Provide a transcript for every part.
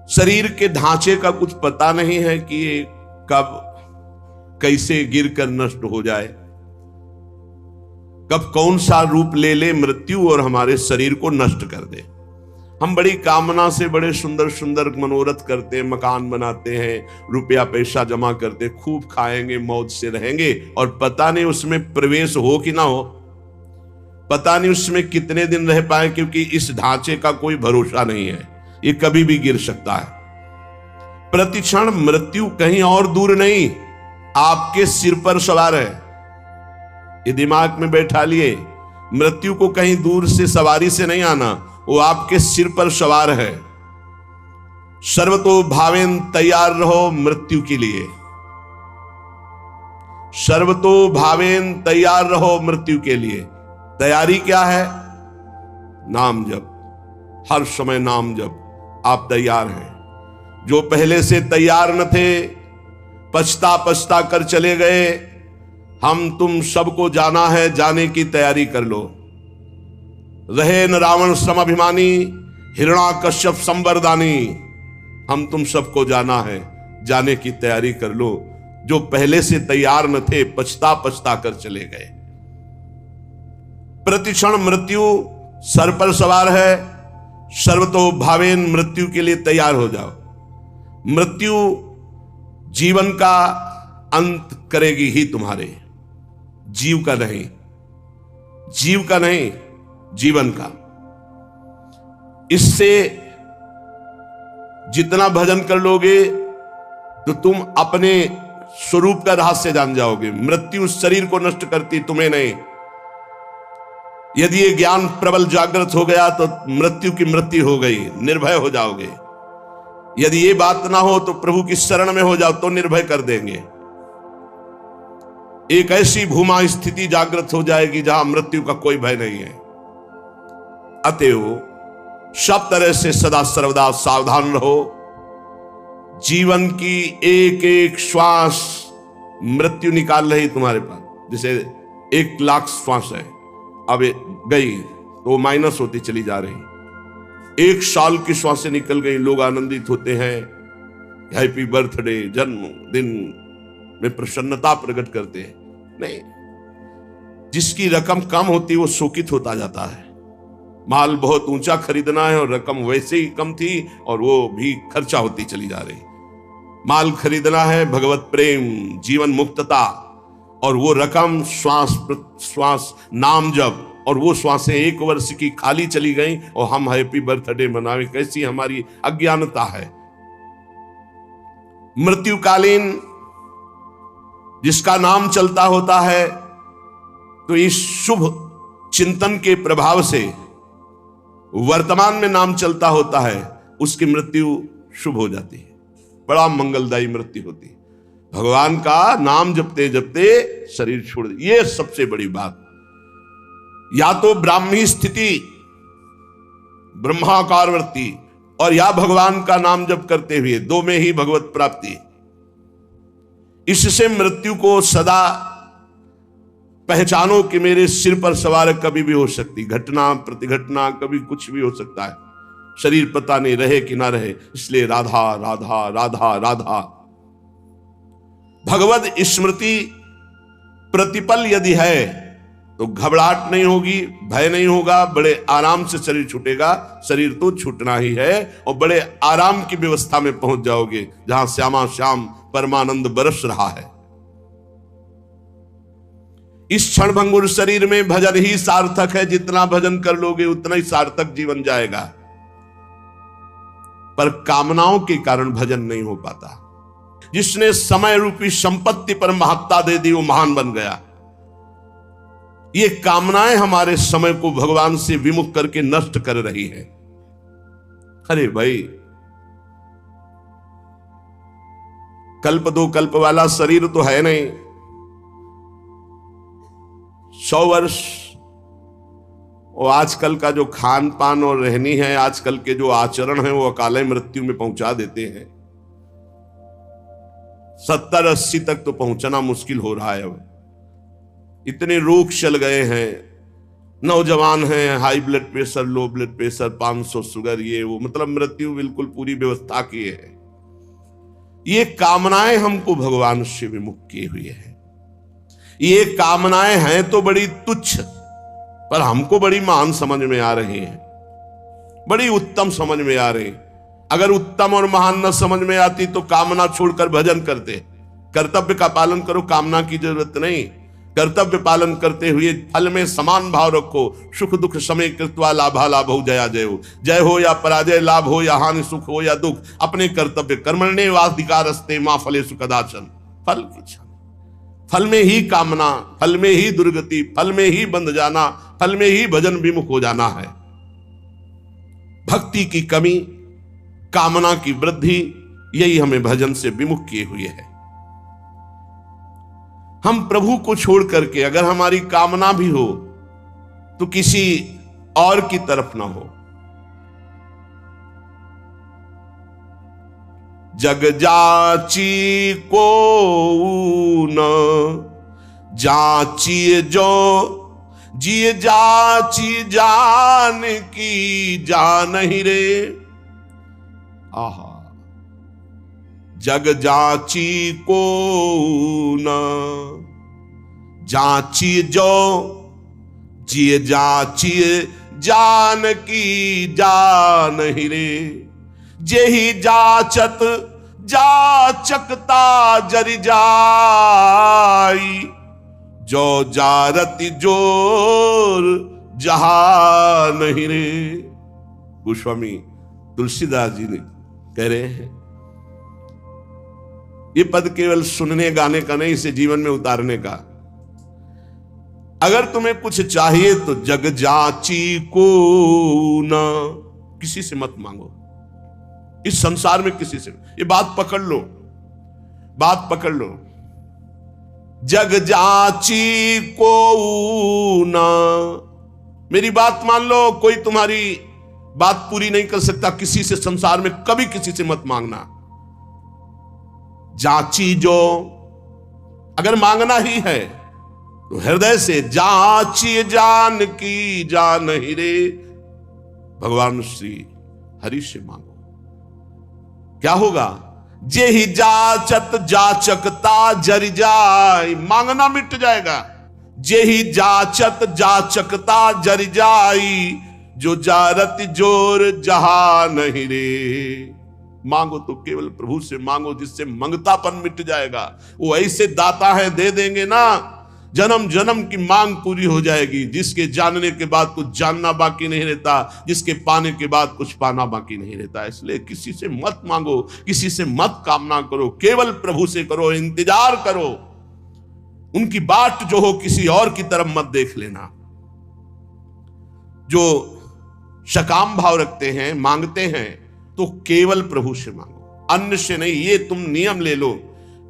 शरीर के ढांचे का कुछ पता नहीं है कि ये कब कैसे गिरकर नष्ट हो जाए, कब कौन सा रूप ले ले मृत्यु और हमारे शरीर को नष्ट कर दे। हम बड़ी कामना से बड़े सुंदर सुंदर मनोरथ करते हैं, मकान बनाते हैं, रुपया पैसा जमा करते हैं, खूब खाएंगे, मौज से रहेंगे, और पता नहीं उसमें प्रवेश हो कि ना हो, पता नहीं उसमें कितने दिन रह पाए, क्योंकि इस ढांचे का कोई भरोसा नहीं है, ये कभी भी गिर सकता है। प्रतिक्षण मृत्यु कहीं और दूर नहीं, आपके सिर पर सवार है। ये दिमाग में बैठा लिए, मृत्यु को कहीं दूर से सवारी से नहीं आना, वो आपके सिर पर सवार है। सर्वतो भावेन तैयार रहो मृत्यु के लिए, सर्वतो भावेन तैयार रहो मृत्यु के लिए। तैयारी क्या है? नाम जप, हर समय नाम जप। आप तैयार हैं। जो पहले से तैयार न थे, पछता पछता कर चले गए, हम तुम सबको जाना है, जाने की तैयारी कर लो। रहे न रावण समभिमानी, हिरण्याकश्यप संवरदानी। हम तुम सबको जाना है, जाने की तैयारी कर लो। जो पहले से तैयार न थे, पछता पछता कर चले गए। प्रतिक्षण मृत्यु सर पर सवार है, सर्वतो भावेन मृत्यु के लिए तैयार हो जाओ। मृत्यु जीवन का अंत करेगी ही तुम्हारे, जीव का नहीं, जीव का नहीं, जीवन का। इससे जितना भजन कर लोगे तो तुम अपने स्वरूप का रहस्य जान जाओगे। मृत्यु शरीर को नष्ट करती, तुम्हें नहीं। यदि ये ज्ञान प्रबल जागृत हो गया तो मृत्यु की मृत्यु हो गई, निर्भय हो जाओगे। यदि ये बात ना हो तो प्रभु की शरण में हो जाओ तो निर्भय कर देंगे। एक ऐसी भूमा स्थिति जागृत हो जाएगी जहां मृत्यु का कोई भय नहीं है। अतएव सब तरह से सदा सर्वदा सावधान रहो। जीवन की एक एक श्वास मृत्यु निकाल रही तुम्हारे पास। जैसे 1,00,000 श्वास है, अब गई तो माइनस होती चली जा रही। 1 साल की श्वासें निकल गई, लोग आनंदित होते हैं, हैप्पी बर्थडे, जन्मदिन में प्रसन्नता प्रकट करते हैं। नहीं, जिसकी रकम कम होती वो शोकित होता जाता है। माल बहुत ऊंचा खरीदना है और रकम वैसे ही कम थी और वो भी खर्चा होती चली जा रही। माल खरीदना है भगवत प्रेम, जीवन मुक्तता, और वो रकम श्वास श्वास नाम जप, और वो श्वासें 1 वर्ष की खाली चली गई और हम हैप्पी बर्थडे मनावे। कैसी हमारी अज्ञानता है। मृत्युकालीन जिसका नाम चलता होता है, तो इस शुभ चिंतन के प्रभाव से वर्तमान में नाम चलता होता है, उसकी मृत्यु शुभ हो जाती है, बड़ा मंगलदायी मृत्यु होती है। भगवान का नाम जपते जपते शरीर छोड़ दे, ये सबसे बड़ी बात। या तो ब्राह्मी स्थिति, ब्रह्माकारवर्ती, और या भगवान का नाम जप करते हुए, 2 में ही भगवत प्राप्ति। इससे मृत्यु को सदा पहचानो कि मेरे सिर पर सवार कभी भी हो सकती, घटना प्रतिघटना, कभी कुछ भी हो सकता है। शरीर पता नहीं रहे कि ना रहे, इसलिए राधा राधा राधा राधा। भगवत स्मृति प्रतिपल यदि है तो घबराहट नहीं होगी, भय नहीं होगा, बड़े आराम से शरीर छूटेगा। शरीर तो छूटना ही है, और बड़े आराम की व्यवस्था में पहुंच जाओगे जहां श्यामा श्याम परमानंद बरस रहा है। इस क्षणभंगुर शरीर में भजन ही सार्थक है। जितना भजन कर लोगे उतना ही सार्थक जीवन जाएगा। पर कामनाओं के कारण भजन नहीं हो पाता। जिसने समय रूपी संपत्ति पर महत्ता दे दी वो महान बन गया। ये कामनाएं हमारे समय को भगवान से विमुख करके नष्ट कर रही है। अरे भाई, कल्प 2 कल्प वाला शरीर तो है नहीं। 100 वर्ष, और आजकल का जो खान पान और रहनी है, आजकल के जो आचरण है, वो अकाले मृत्यु में पहुंचा देते हैं। 70-80 तक तो पहुंचना मुश्किल हो रहा है। अब इतने रोग चल गए हैं, नौजवान हैं, high blood pressure, low blood pressure, 500 sugar, ये वो, मतलब मृत्यु बिल्कुल पूरी व्यवस्था की है। ये कामनाएं हमको भगवान से विमुख किए हुए हैं। ये कामनाएं हैं तो बड़ी तुच्छ, पर हमको बड़ी महान समझ में आ रही हैं, बड़ी उत्तम समझ में आ रही। अगर उत्तम और महान न समझ में आती तो कामना छोड़कर भजन करते। कर्तव्य का पालन करो, कामना की जरूरत नहीं। कर्तव्य पालन करते हुए फल में समान भाव रखो। सुख दुख समय कृत्वा लाभा लाभो जया जयो। जय हो या पराजय, लाभ हो या हानि, सुख हो या दुख, अपने कर्तव्य कर्मण्येवाधिकारस्ते मा फलेषु कदाचन। फल की इच्छा, फल में ही कामना, फल में ही दुर्गति, फल में ही बंध जाना, फल में ही भजन विमुख हो जाना है। भक्ति की कमी, कामना की वृद्धि, यही हमें भजन से विमुख किए हुए है। हम प्रभु को छोड़ करके अगर हमारी कामना भी हो तो किसी और की तरफ ना हो। जग जाची को न जाची जो, जिय जाची जान की जान ही रे। आहा, जग जाची को न जाची जो, जिय जाची जान की जान ही रे। जेहि जाचत जाचकता जरि जाई, जो जारति जोर जहान ही रे। गोस्वामी तुलसीदास जी ने कह रहे हैं, ये पद केवल सुनने गाने का नहीं, इसे जीवन में उतारने का। अगर तुम्हें कुछ चाहिए तो जग जाची को ना, किसी से मत मांगो। इस संसार में किसी से, ये बात पकड़ लो, बात पकड़ लो। जग जाची को ना, मेरी बात मान लो। कोई तुम्हारी बात पूरी नहीं कर सकता। किसी से संसार में कभी किसी से मत मांगना। जाची जो, अगर मांगना ही है तो हृदय से जाची जान की जान ही रे। भगवान श्री हरि से मांगो, क्या होगा? जे ही जाचत जाचकता जरि जाय, मांगना मिट जाएगा। जे ही जाचत जाचकता जरि जाई, जो जारत जोर जहां नहीं रे। मांगो तो केवल प्रभु से मांगो, जिससे मंगतापन मिट जाएगा। वो ऐसे दाता है, दे देंगे ना, जन्म जन्म की मांग पूरी हो जाएगी। जिसके जानने के बाद कुछ जानना बाकी नहीं रहता, जिसके पाने के बाद कुछ पाना बाकी नहीं रहता। इसलिए किसी से मत मांगो, किसी से मत कामना करो, केवल प्रभु से करो, इंतजार करो। उनकी बाट जो हो, किसी और की तरफ मत देख लेना। जो सकाम भाव रखते हैं, मांगते हैं, तो केवल प्रभु से मांगो, अन्य से नहीं। ये तुम नियम ले लो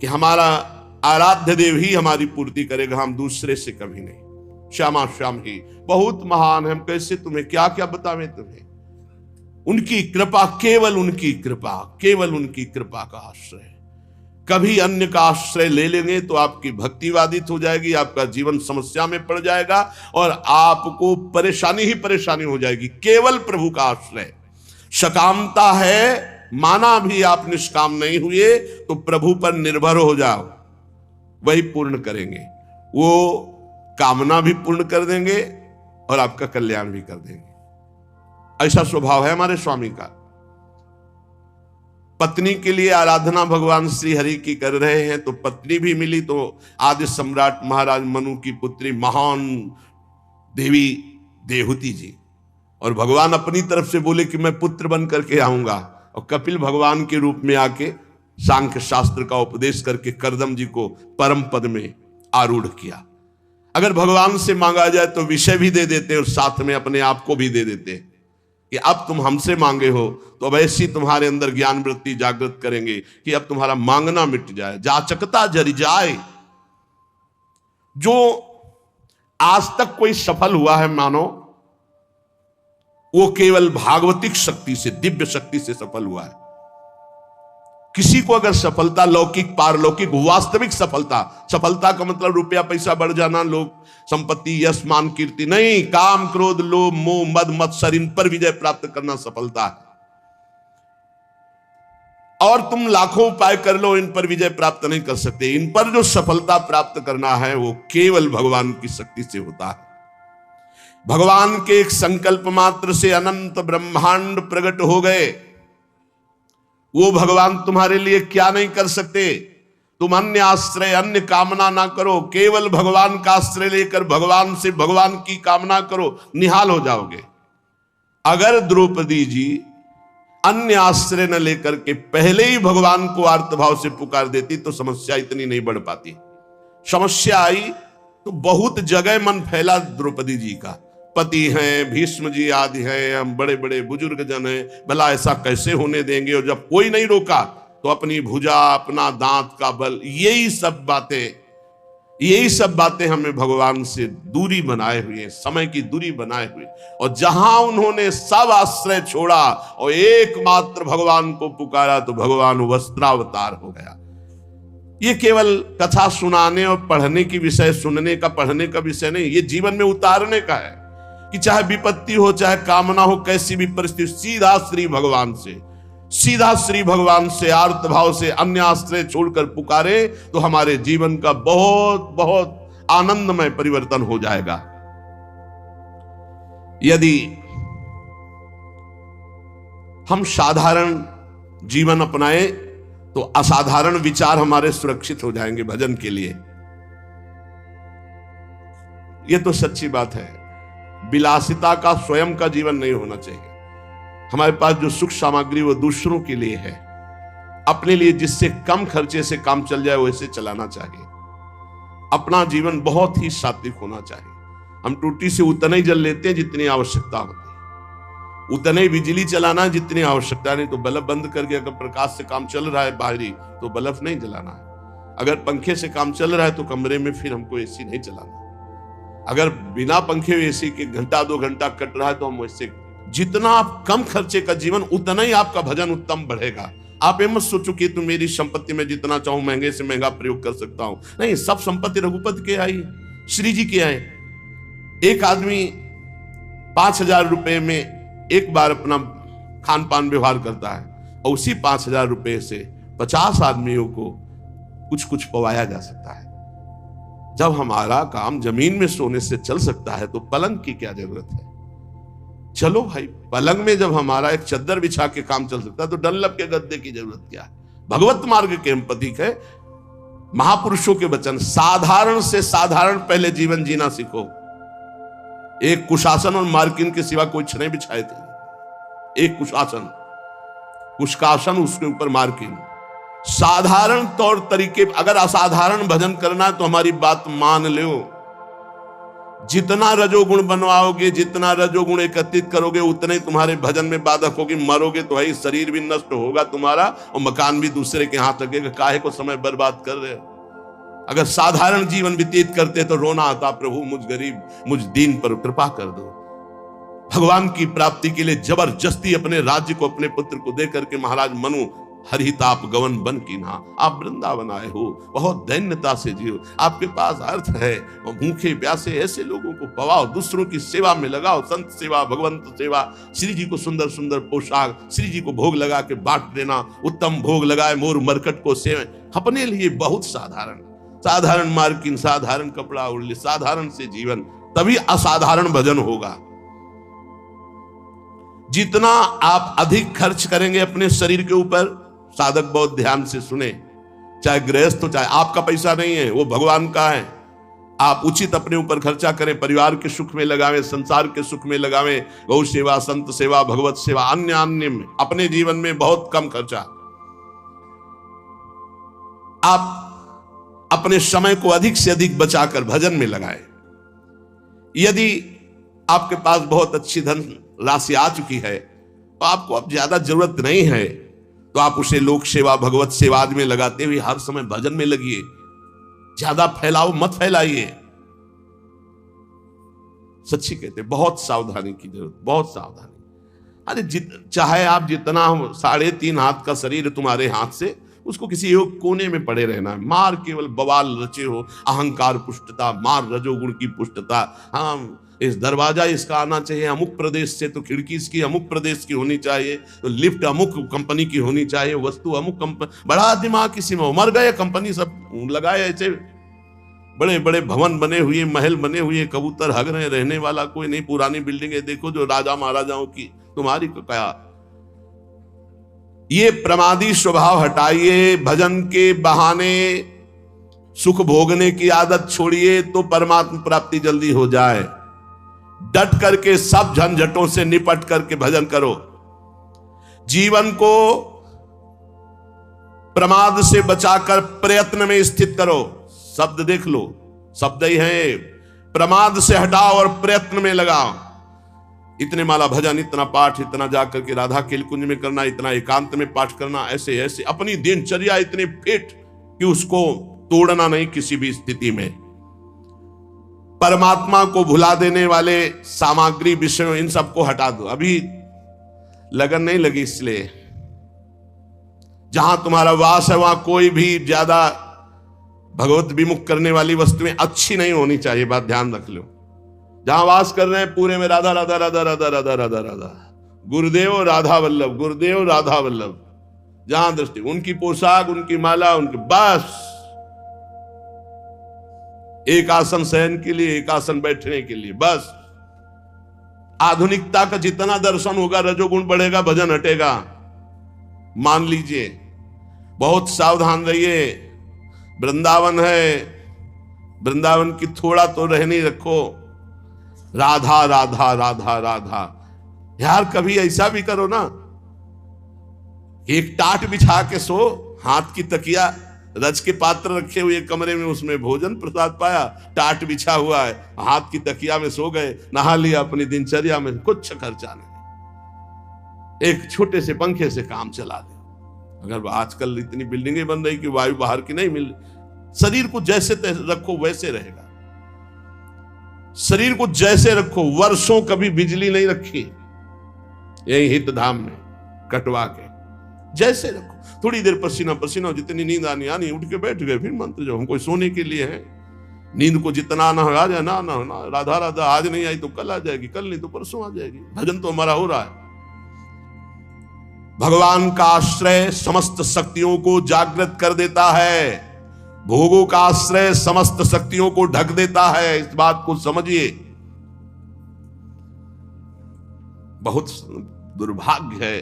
कि हमारा आराध्य देव ही हमारी पूर्ति करेगा, हम दूसरे से कभी नहीं। श्यामा श्याम ही बहुत महान है, हम कैसे तुम्हें क्या क्या बतावें तुम्हें। उनकी कृपा, केवल उनकी कृपा, केवल उनकी कृपा का आश्रय। कभी अन्य का आश्रय ले लेंगे तो आपकी भक्ति बाधित हो जाएगी, आपका जीवन समस्या में पड़ जाएगा और आपको परेशानी ही परेशानी हो जाएगी। केवल प्रभु का आश्रय। सकामता है, माना भी आप निष्काम नहीं हुए तो प्रभु पर निर्भर हो जाओ, वही पूर्ण करेंगे। वो कामना भी पूर्ण कर देंगे और आपका कल्याण भी कर देंगे। ऐसा स्वभाव है हमारे स्वामी का। पत्नी के लिए आराधना भगवान श्री हरि की कर रहे हैं तो पत्नी भी मिली, तो आदि सम्राट महाराज मनु की पुत्री महान देवी देवहूति जी, और भगवान अपनी तरफ से बोले कि मैं पुत्र बन करके आऊंगा, और कपिल भगवान के रूप में आके सांख्य शास्त्र का उपदेश करके करदम जी को परम पद में आरूढ़ किया। अगर भगवान से मांगा जाए तो विषय भी दे देते और साथ में अपने आप को भी दे देते कि अब तुम हमसे मांगे हो तो अब ऐसी तुम्हारे अंदर ज्ञान वृत्ति जागृत करेंगे कि अब तुम्हारा मांगना मिट जाए, जाचकता जरि जाए। जो आज तक कोई सफल हुआ है मानो, वो केवल भागवतिक शक्ति से, दिव्य शक्ति से सफल हुआ है। किसी को अगर सफलता, लौकिक पारलौकिक वास्तविक सफलता, सफलता का मतलब रुपया पैसा बढ़ जाना, लोग संपत्ति यश मान कीर्ति नहीं, काम क्रोध लोभ मोह मद मत्सर इन पर विजय प्राप्त करना सफलता है। और तुम लाखों उपाय कर लो, इन पर विजय प्राप्त नहीं कर सकते। इन पर जो सफलता प्राप्त करना है वो केवल भगवान की शक्ति से होता है। भगवान के एक संकल्प मात्र से अनंत ब्रह्मांड प्रकट हो गए। वो भगवान तुम्हारे लिए क्या नहीं कर सकते। तुम अन्य आश्रय अन्य कामना ना करो, केवल भगवान का आश्रय लेकर भगवान से भगवान की कामना करो, निहाल हो जाओगे। अगर द्रौपदी जी अन्य आश्रय न लेकर के पहले ही भगवान को आर्तभाव से पुकार देती तो समस्या इतनी नहीं बढ़ पाती। समस्या आई तो बहुत जगह मन फैला द्रौपदी जी का, पति हैं, भीष्म जी आदि हैं, हम बड़े बड़े बुजुर्ग जन हैं, भला ऐसा कैसे होने देंगे। और जब कोई नहीं रोका तो अपनी भुजा, अपना दांत का बल, यही सब बातें हमें भगवान से दूरी बनाए हुए, समय की दूरी बनाए हुए। और जहां उन्होंने सब आश्रय छोड़ा और एकमात्र भगवान को पुकारा तो भगवान वस्त्रावतार हो गया। ये केवल कथा सुनाने और पढ़ने की विषय, सुनने का पढ़ने का विषय नहीं, ये जीवन में उतारने का है कि चाहे विपत्ति हो, चाहे कामना हो, कैसी भी परिस्थिति, सीधा श्री भगवान से आर्तभाव से अन्य आश्रय छोड़कर पुकारे तो हमारे जीवन का बहुत बहुत आनंदमय परिवर्तन हो जाएगा। यदि हम साधारण जीवन अपनाए तो असाधारण विचार हमारे सुरक्षित हो जाएंगे भजन के लिए। यह तो सच्ची बात है। विलासिता का स्वयं का जीवन नहीं होना चाहिए। हमारे पास जो सुख सामग्री वो दूसरों के लिए है, अपने लिए जिससे कम खर्चे से काम चल जाए वैसे चलाना चाहिए। अपना जीवन बहुत ही सात्विक होना चाहिए। हम टूटी से उतना ही जल लेते हैं जितनी आवश्यकता होती है, उतने ही बिजली चलाना है जितनी आवश्यकता, नहीं तो बल्ब बंद करके अगर प्रकाश से काम चल रहा है बाहरी तो बल्ब नहीं जलाना है। अगर पंखे से काम चल रहा है तो कमरे में फिर हमको एसी नहीं चलाना। अगर बिना पंखे एसी के घंटा 2 घंटा कट रहा है तो हम वैसे, जितना आप कम खर्चे का जीवन उतना ही आपका भजन उत्तम बढ़ेगा। आप ये मत सोचो कि तुम मेरी संपत्ति में जितना चाहूं महंगे से महंगा प्रयोग कर सकता हूं, नहीं, सब संपत्ति रघुपति के आई, श्री जी के आए। एक आदमी 5,000 रुपए में एक बार अपना खान पान व्यवहार करता है और उसी 5,000 रुपए से 50 आदमियों को कुछ कुछ पवाया जा सकता है। जब हमारा काम जमीन में सोने से चल सकता है तो पलंग की क्या जरूरत है। चलो भाई, पलंग में जब हमारा एक चद्दर बिछा के काम चल सकता है तो डनलप के गद्दे की जरूरत क्या है। भगवत मार्ग के हम प्रतीक है, महापुरुषों के वचन, साधारण से साधारण पहले जीवन जीना सीखो। एक कुशासन और मार्किन के सिवा कोई छने बिछाए थे, एक कुशासन उसके ऊपर मार्किन। साधारण तौर तरीके, अगर असाधारण भजन करना है तो हमारी बात मान लो। जितना रजोगुण बनवाओगे, जितना रजोगुण एकत्रित करोगे, उतने ही तुम्हारे भजन में बाधक होगी। मरोगे तो है, शरीर भी नष्ट होगा तुम्हारा और मकान भी दूसरे के हाथ लगेगा। काहे को समय बर्बाद कर रहे हो। अगर साधारण जीवन व्यतीत करते तो रोना आता, प्रभु मुझ गरीब, मुझ दीन पर कृपा कर दो। भगवान की प्राप्ति के लिए जबरदस्ती अपने राज्य को अपने पुत्र को दे करके महाराज मनु हरिताप गवन बन कीन्हा, आप वृंदावन आए हो, बहुत दैन्यता से जियो, आपके पास अर्थ है और भूखे प्यासे ऐसे लोगों को पवाओ, दूसरों की सेवा में लगाओ। संत सेवा, भगवंत सेवा, श्री जी को सुंदर सुंदर पोशाक, श्री जी को भोग लगा के बांट देना, उत्तम भोग लगाए मोर मरकट को सेवा। अपने लिए बहुत साधारण मार्किन, साधारण कपड़ा उड़ले, साधारण से जीवन, तभी असाधारण भजन होगा। जितना आप अधिक खर्च करेंगे अपने शरीर के ऊपर, साधक बहुत ध्यान से सुने, चाहे गृहस्थ हो, चाहे आपका पैसा नहीं है, वो भगवान का है। आप उचित अपने ऊपर खर्चा करें, परिवार के सुख में लगावें, संसार के सुख में लगावें, गौ सेवा, संत सेवा, भगवत सेवा, अन्य में, अपने जीवन में बहुत कम खर्चा। आप अपने समय को अधिक से अधिक बचाकर भजन में लगाएं। यदि आपके पास बहुत अच्छी धन राशि आ चुकी है तो आपको अब ज्यादा जरूरत नहीं है, तो आप उसे लोक सेवा, भगवत सेवा में लगाते हुए हर समय भजन में लगिए। ज्यादा फैलाओ मत फैलाइए। सच्ची कहते बहुत सावधानी की जरूरत, बहुत सावधानी। अरे चाहे आप जितना 3.5 हाथ का शरीर है तुम्हारे हाथ से, उसको किसी एक कोने में पड़े रहना है। मार केवल बवाल रचे हो, अहंकार पुष्टता, मार रजोगुण की पुष्टता। हाँ, इस दरवाजा इसका आना चाहिए अमुक प्रदेश से, तो खिड़की इसकी अमुक प्रदेश की होनी चाहिए, तो लिफ्ट अमुक कंपनी की होनी चाहिए, वस्तु अमुक कंपनी। बड़ा दिमाग किसी में, मर गए कंपनी सब लगाए ऐसे बड़े बड़े भवन बने हुए, महल बने हुए, कबूतर हग रहे, रहने वाला कोई नहीं। पुरानी बिल्डिंगें देखो जो राजा महाराजाओं की, तुम्हारी को क्या। ये प्रमादी स्वभाव हटाइए, भजन के बहाने सुख भोगने की आदत छोड़िए तो परमात्मा प्राप्ति जल्दी हो जाए। डट करके सब झंझटों से निपट करके भजन करो। जीवन को प्रमाद से बचाकर प्रयत्न में स्थित करो। शब्द देख लो, शब्द ही है, प्रमाद से हटाओ और प्रयत्न में लगाओ। इतने माला भजन, इतना पाठ, इतना जाकर के राधा के कुंज में करना, इतना एकांत में पाठ करना, ऐसे ऐसे अपनी दिनचर्या इतनी फिट कि उसको तोड़ना नहीं किसी भी स्थिति में। परमात्मा को भुला देने वाले सामग्री विषयों, इन सबको हटा दो। अभी लगन नहीं लगी, इसलिए जहां तुम्हारा वास है वहां कोई भी ज्यादा भगवत विमुख करने वाली वस्तुएं अच्छी नहीं होनी चाहिए। बात ध्यान रख लो। जहां वास कर रहे हैं पूरे में राधा राधा राधा राधा राधा राधा राधा, गुरुदेव राधा वल्लभ, गुरुदेव राधा वल्लभ। जहां दृष्टि, उनकी पोशाक, उनकी माला, उनकी, बस एक आसन शयन के लिए, एक आसन बैठने के लिए, बस। आधुनिकता का जितना दर्शन होगा रजोगुण बढ़ेगा, भजन हटेगा, मान लीजिए। बहुत सावधान रहिए। वृंदावन है, वृंदावन की थोड़ा तो रहनी रखो। राधा राधा राधा राधा। यार कभी ऐसा भी करो ना, एक टाट बिछा के सो, हाथ की तकिया, रज के पात्र रखे हुए कमरे में, उसमें भोजन प्रसाद पाया, टाट बिछा हुआ है, हाथ की तकिया में सो गए, नहा लिया, अपनी दिनचर्या में कुछ खर्चा नहीं, एक छोटे से पंखे से काम चला दे। अगर आजकल इतनी बिल्डिंगें बन रही कि वायु बाहर की नहीं मिल, शरीर को जैसे रखो वैसे रहेगा। शरीर को जैसे रखो, वर्षों कभी बिजली नहीं रखी यही हित धाम में कटवा के, जैसे रखो। थोड़ी देर पसीना पसीना, जितनी नींद आनी आनी, उठ के बैठ गए, फिर मंत्र जो हमको सोने के लिए है। नींद को जितना आना आ जाए ना, राधा राधा आज नहीं आई तो कल आ जाएगी, कल नहीं तो परसों आ जाएगी। भजन तो हमारा हो रहा है। भगवान का आश्रय समस्त शक्तियों को जागृत कर देता है, भोगों का आश्रय समस्त शक्तियों को ढक देता है। इस बात को समझिए। बहुत दुर्भाग्य है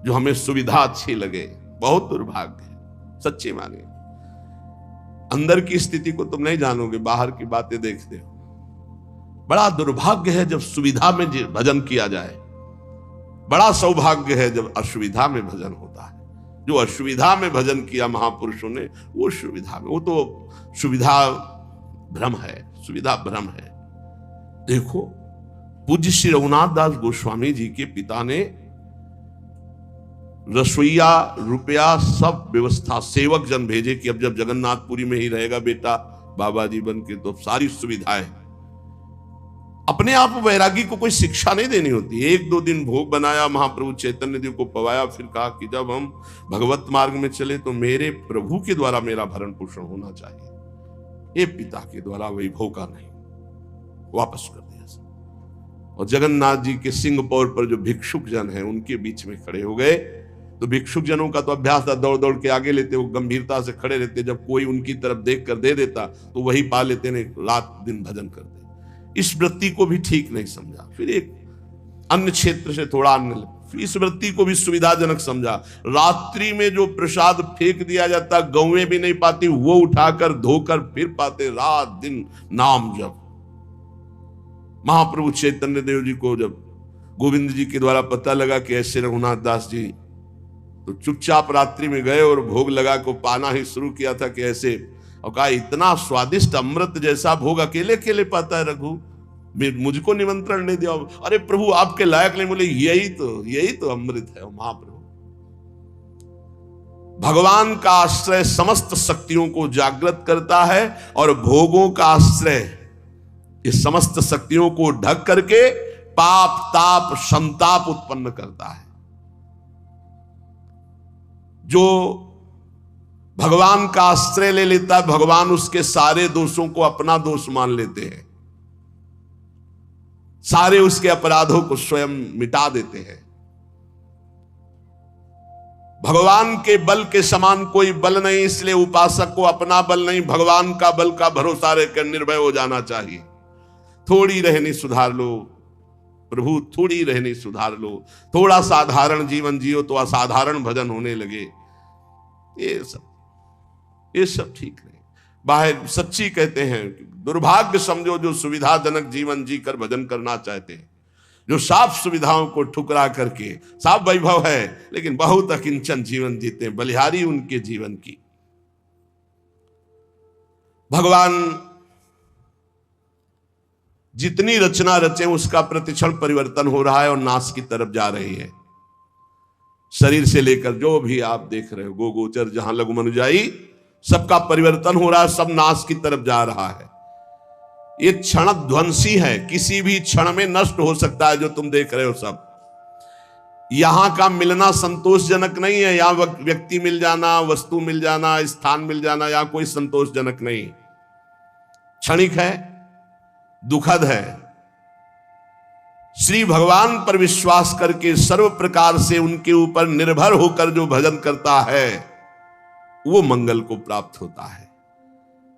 जो हमें सुविधा अच्छी लगे, बहुत दुर्भाग्य है, सच्ची मानिए। अंदर की स्थिति को तुम नहीं जानोगे, बाहर की बातें देखते हो। बड़ा दुर्भाग्य है जब सुविधा में भजन किया जाए, बड़ा सौभाग्य है जब असुविधा में भजन होता है। जो असुविधा में भजन किया महापुरुषों ने, वो सुविधा में, वो तो सुविधा भ्रम है, सुविधा भ्रम है। देखो पूज्य श्री रघुनाथ दास गोस्वामी जी के पिता ने रसोईया, रुपया, सब व्यवस्था, सेवक जन भेजे कि अब जब जगन्नाथपुरी में ही रहेगा बेटा बाबा जी बन के, तो सारी सुविधाएं। अपने आप वैरागी को कोई शिक्षा नहीं देनी होती। 1-2 दिन भोग बनाया, महाप्रभु चैतन्य देव को पवाया, फिर कहा कि जब हम भगवत मार्ग में चले तो मेरे प्रभु के द्वारा मेरा भरण पोषण होना चाहिए, ये पिता के द्वारा वैभव का नहीं। वापस कर दिया। और जगन्नाथ जी के सिंहपौर पर जो भिक्षुक जन हैं उनके बीच में खड़े हो गए। तो भिक्षुक जनों का तो अभ्यास था, दौड़ दौड़ के आगे लेते, वो गंभीरता से खड़े रहते, जब कोई उनकी तरफ देख कर दे देता तो वही पा लेते, ने रात दिन भजन करते। इस वृत्ति को भी ठीक नहीं समझा। फिर एक अन्य क्षेत्र से थोड़ा अन्य, इस वृत्ति को भी सुविधाजनक समझा। रात्रि में जो प्रसाद फेंक दिया जाता, गौएं भी नहीं पाती, वो उठाकर धोकर फिर पाते, रात दिन नाम जप। महाप्रभु चैतन्य देव जी को जब गोविंद जी के द्वारा पता लगा कि ऐसे रघुनाथ दास जी, तो चुपचाप रात्रि में गए और भोग लगा को पाना ही शुरू किया था कि ऐसे, और कहा इतना स्वादिष्ट अमृत जैसा भोग अकेले अकेले पाता है रघु, मुझको निमंत्रण नहीं दिया। अरे प्रभु आपके लायक नहीं। बोले यही तो अमृत है महाप्रभु। भगवान का आश्रय समस्त शक्तियों को जागृत करता है और भोगों का आश्रय इस समस्त शक्तियों को ढक करके पाप ताप संताप उत्पन्न करता है। जो भगवान का आश्रय ले लेता है, भगवान उसके सारे दोषों को अपना दोष मान लेते हैं, सारे उसके अपराधों को स्वयं मिटा देते हैं। भगवान के बल के समान कोई बल नहीं, इसलिए उपासक को अपना बल नहीं, भगवान का बल का भरोसा रहकर निर्भय हो जाना चाहिए। थोड़ी रहनी सुधार लो प्रभु, थोड़ी रहनी सुधार लो, थोड़ा साधारण जीवन जियो तो असाधारण भजन होने लगे। ये सब ठीक नहीं। बाहर सच्ची कहते हैं, दुर्भाग्य समझो जो सुविधाजनक जीवन जीकर भजन करना चाहते हैं, जो साफ सुविधाओं को ठुकरा करके, साफ वैभव है लेकिन बहुत अकिंचन जीवन जीते हैं, बलिहारी उनके जीवन की। भगवान जितनी रचना रचे उसका प्रतिक्षण परिवर्तन हो रहा है और नाश की तरफ जा रही है। शरीर से लेकर जो भी आप देख रहे हो, गो गोचर जहां लघु मनुजाई, सबका परिवर्तन हो रहा है, सब नाश की तरफ जा रहा है। ये क्षण ध्वंसी है, किसी भी क्षण में नष्ट हो सकता है। जो तुम देख रहे हो सब, यहां का मिलना संतोषजनक नहीं है। यहां व्यक्ति मिल जाना, वस्तु मिल जाना, स्थान मिल जाना, यहां कोई संतोषजनक नहीं, क्षणिक है, दुखद है। श्री भगवान पर विश्वास करके सर्व प्रकार से उनके ऊपर निर्भर होकर जो भजन करता है वो मंगल को प्राप्त होता है।